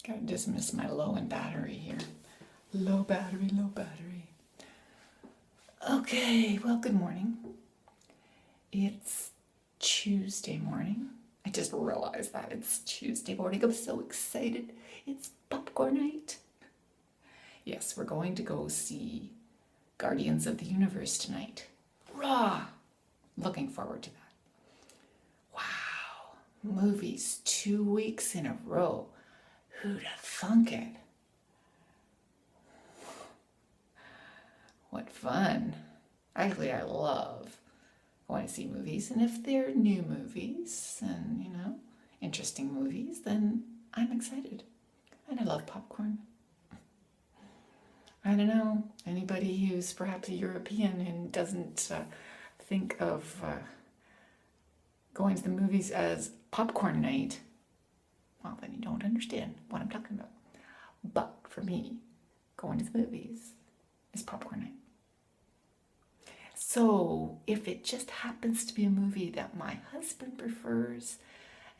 Gotta dismiss my low in battery here. Low battery, low battery. Okay, well, good morning. It's Tuesday morning. I just realized that it's Tuesday morning. I'm so excited. It's popcorn night. Yes, we're going to go see Guardians of the Universe tonight. Rah! Looking forward to that. Wow, movies 2 weeks in a row. Who'd have thunk it? What fun. Actually, I love going to see movies, and if they're new movies and, interesting movies, then I'm excited. And I love popcorn. I don't know, anybody who's perhaps a European and doesn't think of going to the movies as popcorn night, well, then you don't understand what I'm talking about. But for me, going to the movies is popcorn night. So if it just happens to be a movie that my husband prefers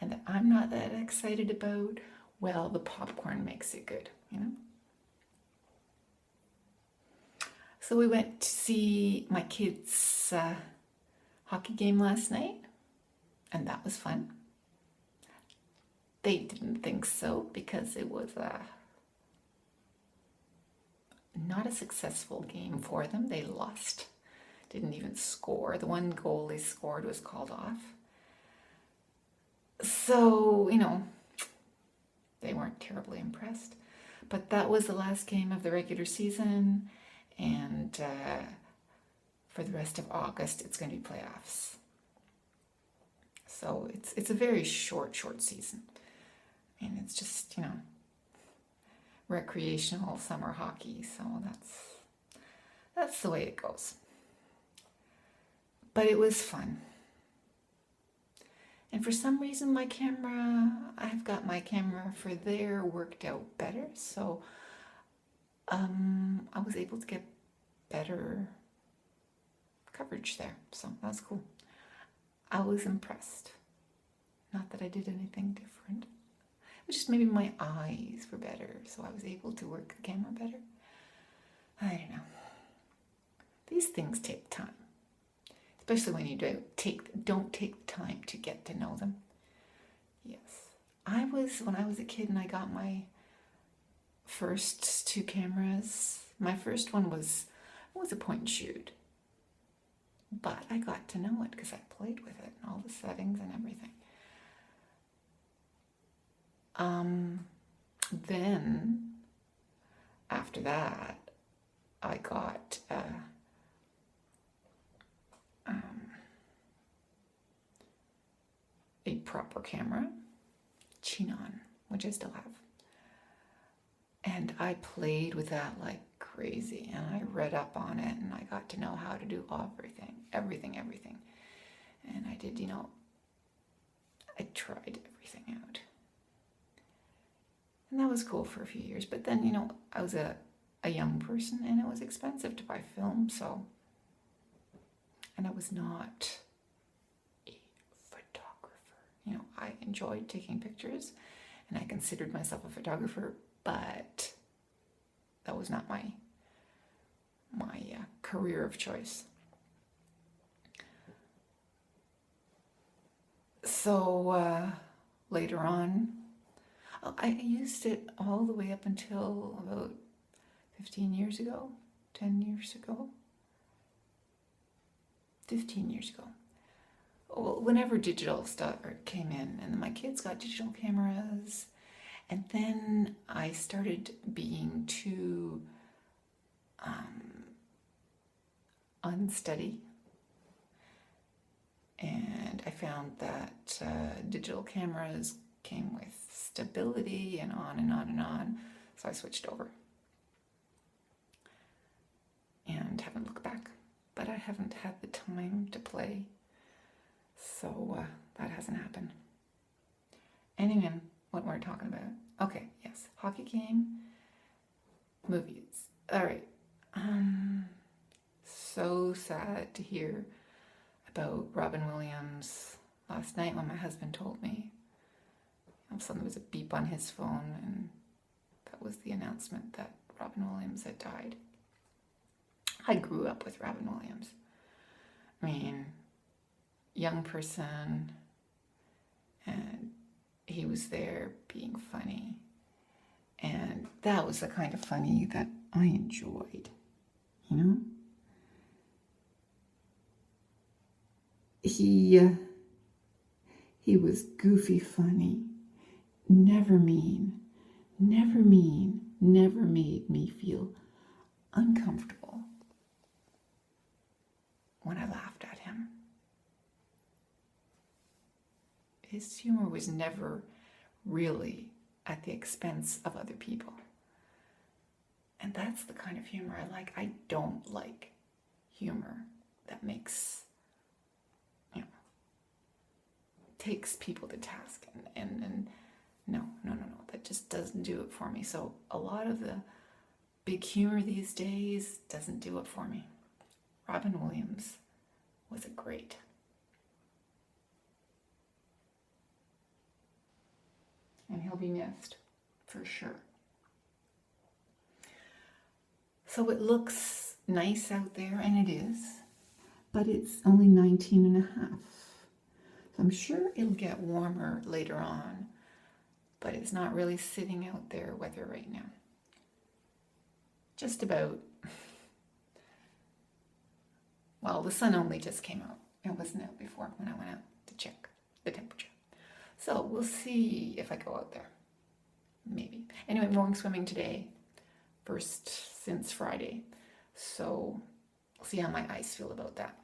and that I'm not that excited about, well, the popcorn makes it good, So we went to see my kids' hockey game last night, and that was fun. They didn't think so because it was not a successful game for them. They lost, didn't even score. The one goal they scored was called off. So, they weren't terribly impressed. But that was the last game of the regular season, and for the rest of August, it's going to be playoffs. So it's a very short season. And it's just, recreational summer hockey. So that's the way it goes. But it was fun. And for some reason, I've got my camera for there worked out better. So I was able to get better coverage there. So that's cool. I was impressed. Not that I did anything different. It was just maybe my eyes were better, so I was able to work the camera better. I don't know. These things take time. Especially when you don't take the time to get to know them. Yes. When I was a kid and I got my first two cameras, my first one was a point and shoot. But I got to know it because I played with it and all the settings and everything. Then, after that, I got a proper camera, Chinon, which I still have. And I played with that like crazy, and I read up on it, and I got to know how to do everything. And I did, I tried everything out. And that was cool for a few years. But then, I was a young person and it was expensive to buy film, so. And I was not a photographer. I enjoyed taking pictures and I considered myself a photographer, but that was not my career of choice. So later on, I used it all the way up until about 15 years ago, 10 years ago, 15 years ago. Well, whenever digital stuff came in, and then my kids got digital cameras, and then I started being too unsteady. And I found that digital cameras came with stability and on and on and on. So I switched over. And haven't looked back. But I haven't had the time to play. So that hasn't happened. Anyway, what we're talking about. Okay, yes. Hockey game. Movies. All right. So sad to hear about Robin Williams last night when my husband told me. Suddenly there was a beep on his phone and was the announcement that Robin Williams had died. I grew up with Robin Williams. I mean, young person, and he was there being funny. And that was the kind of funny that I enjoyed, you know? He was goofy funny, never mean, never made me feel uncomfortable when I laughed at him. His humor was never really at the expense of other people. And that's the kind of humor I like. I don't like humor that takes people to task. And no. That just doesn't do it for me. So a lot of the big humor these days doesn't do it for me. Robin Williams was a great. And he'll be missed, for sure. So it looks nice out there, and it is, but it's only 19 and a half. So I'm sure it'll get warmer later on, but it's not really sitting out there weather right now. Just about. Well, the sun only just came out. It wasn't out before when I went out to check the temperature. So we'll see if I go out there. Maybe. Anyway, I'm going swimming today. First since Friday. So we'll see how my eyes feel about that.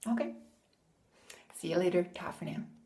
Okay. See you later. Ta for now.